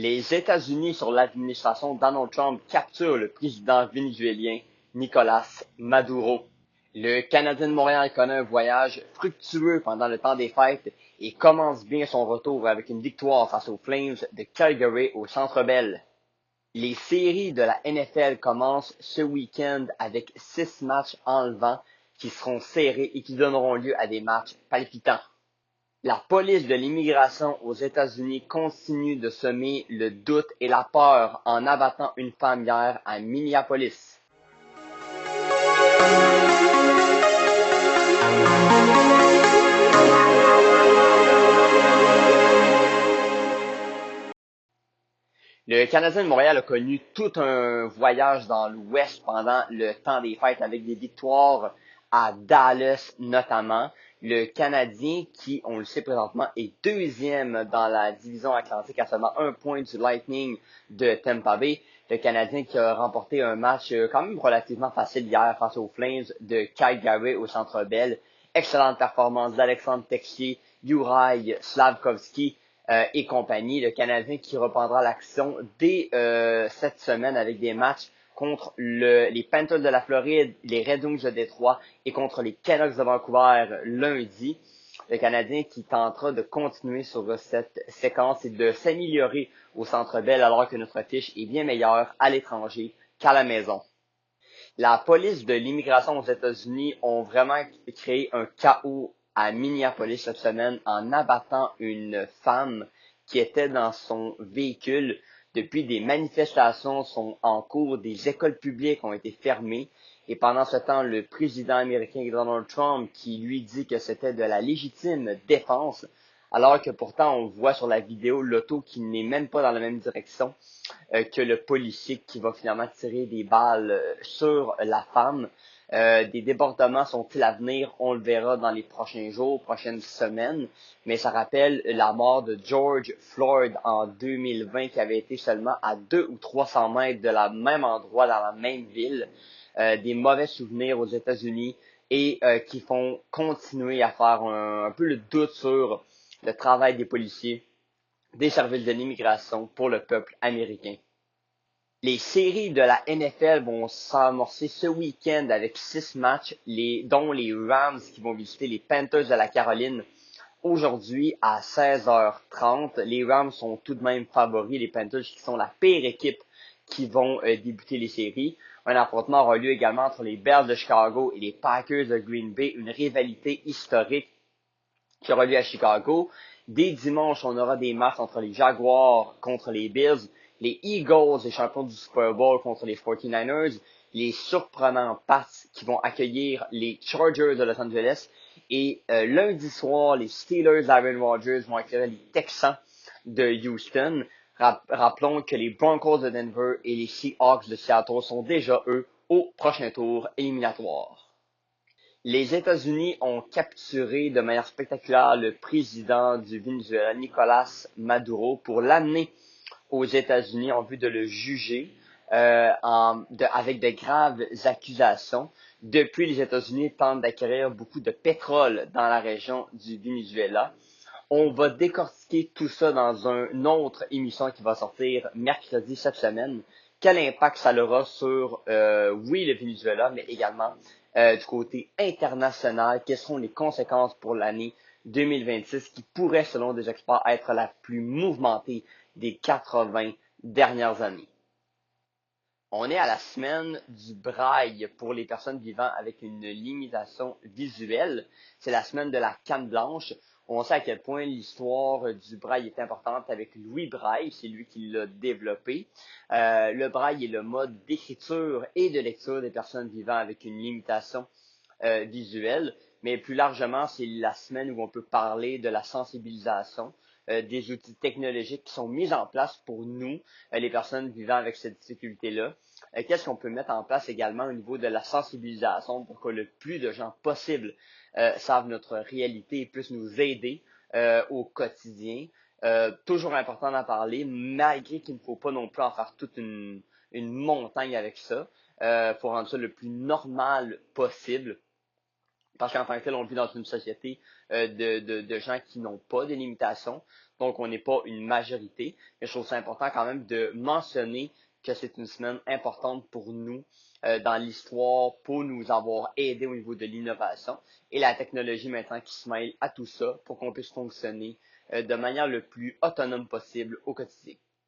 Les États-Unis, sur l'administration Donald Trump, capturent le président vénézuélien Nicolas Maduro. Le Canadien de Montréal connaît un voyage fructueux pendant le temps des fêtes et commence bien son retour avec une victoire face aux Flames de Calgary au Centre Bell. Les séries de la NFL commencent ce week-end avec 6 matchs enlevants qui seront serrés et qui donneront lieu à des matchs palpitants. La police de l'immigration aux États-Unis continue de semer le doute et la peur en abattant une femme hier à Minneapolis. Le Canadien de Montréal a connu tout un voyage dans l'Ouest pendant le temps des fêtes avec des victoires à Dallas notamment. Le Canadien qui, on le sait présentement, est deuxième dans la division atlantique à seulement 1 point du Lightning de Tampa Bay. Le Canadien qui a remporté un match quand même relativement facile hier face aux Flames de Calgary au Centre Bell. Excellente performance d'Alexandre Texier, Juraj Slafkovský et compagnie. Le Canadien qui reprendra l'action dès cette semaine avec des matchs contre les Panthers de la Floride, les Red Wings de Détroit et contre les Canucks de Vancouver lundi. Le Canadien qui tentera de continuer sur cette séquence et de s'améliorer au Centre Bell alors que notre fiche est bien meilleure à l'étranger qu'à la maison. La police de l'immigration aux États-Unis ont vraiment créé un chaos à Minneapolis cette semaine en abattant une femme qui était dans son véhicule. Depuis, des manifestations sont en cours, des écoles publiques ont été fermées. Et pendant ce temps, le président américain Donald Trump qui lui dit que c'était de la légitime défense, alors que pourtant on voit sur la vidéo l'auto qui n'est même pas dans la même direction que le policier qui va finalement tirer des balles sur la femme. Des débordements sont-ils à venir? On le verra dans les prochains jours, prochaines semaines. Mais ça rappelle la mort de George Floyd en 2020 qui avait été seulement à 200 ou 300 mètres de la même endroit dans la même ville. Des mauvais souvenirs aux États-Unis et qui font continuer à faire un peu le doute sur le travail des policiers, des services de l'immigration pour le peuple américain. Les séries de la NFL vont s'amorcer ce week-end avec 6 matchs, dont les Rams qui vont visiter les Panthers de la Caroline aujourd'hui à 16h30. Les Rams sont tout de même favoris, les Panthers qui sont la pire équipe qui vont débuter les séries. Un affrontement aura lieu également entre les Bears de Chicago et les Packers de Green Bay, une rivalité historique qui aura lieu à Chicago. Dès dimanche, on aura des matchs entre les Jaguars contre les Bills, les Eagles, les champions du Super Bowl contre les 49ers, les surprenants Pats qui vont accueillir les Chargers de Los Angeles. Et lundi soir, les Steelers d'Aaron Rodgers vont accueillir les Texans de Houston. Rappelons que les Broncos de Denver et les Seahawks de Seattle sont déjà, eux, au prochain tour éliminatoire. Les États-Unis ont capturé de manière spectaculaire le président du Venezuela, Nicolas Maduro, pour l'amener aux États-Unis en vue de le juger avec de graves accusations. Depuis, les États-Unis tentent d'acquérir beaucoup de pétrole dans la région du Venezuela. On va décortiquer tout ça dans une autre émission qui va sortir mercredi cette semaine. Quel impact ça aura sur, oui, le Venezuela, mais également du côté international. Quelles seront les conséquences pour l'année 2026 qui pourrait, selon des experts, être la plus mouvementée des 80 dernières années. On est à la semaine du braille pour les personnes vivant avec une limitation visuelle. C'est la semaine de la canne blanche. On sait à quel point l'histoire du braille est importante avec Louis Braille, c'est lui qui l'a développé. Le braille est le mode d'écriture et de lecture des personnes vivant avec une limitation visuelle, mais plus largement, c'est la semaine où on peut parler de la sensibilisation, des outils technologiques qui sont mis en place pour nous, les personnes vivant avec cette difficulté-là. Qu'est-ce qu'on peut mettre en place également au niveau de la sensibilisation pour que le plus de gens possible savent notre réalité et puissent nous aider au quotidien. Toujours important d'en parler, malgré qu'il ne faut pas non plus en faire toute une montagne avec ça. Faut rendre ça le plus normal possible. Parce qu'en tant que tel, on vit dans une société de gens qui n'ont pas de limitations. donc on n'est pas une majorité. Mais je trouve ça important quand même de mentionner que c'est une semaine importante pour nous dans l'histoire, pour nous avoir aidé au niveau de l'innovation et la technologie maintenant qui se mêle à tout ça pour qu'on puisse fonctionner de manière le plus autonome possible au quotidien.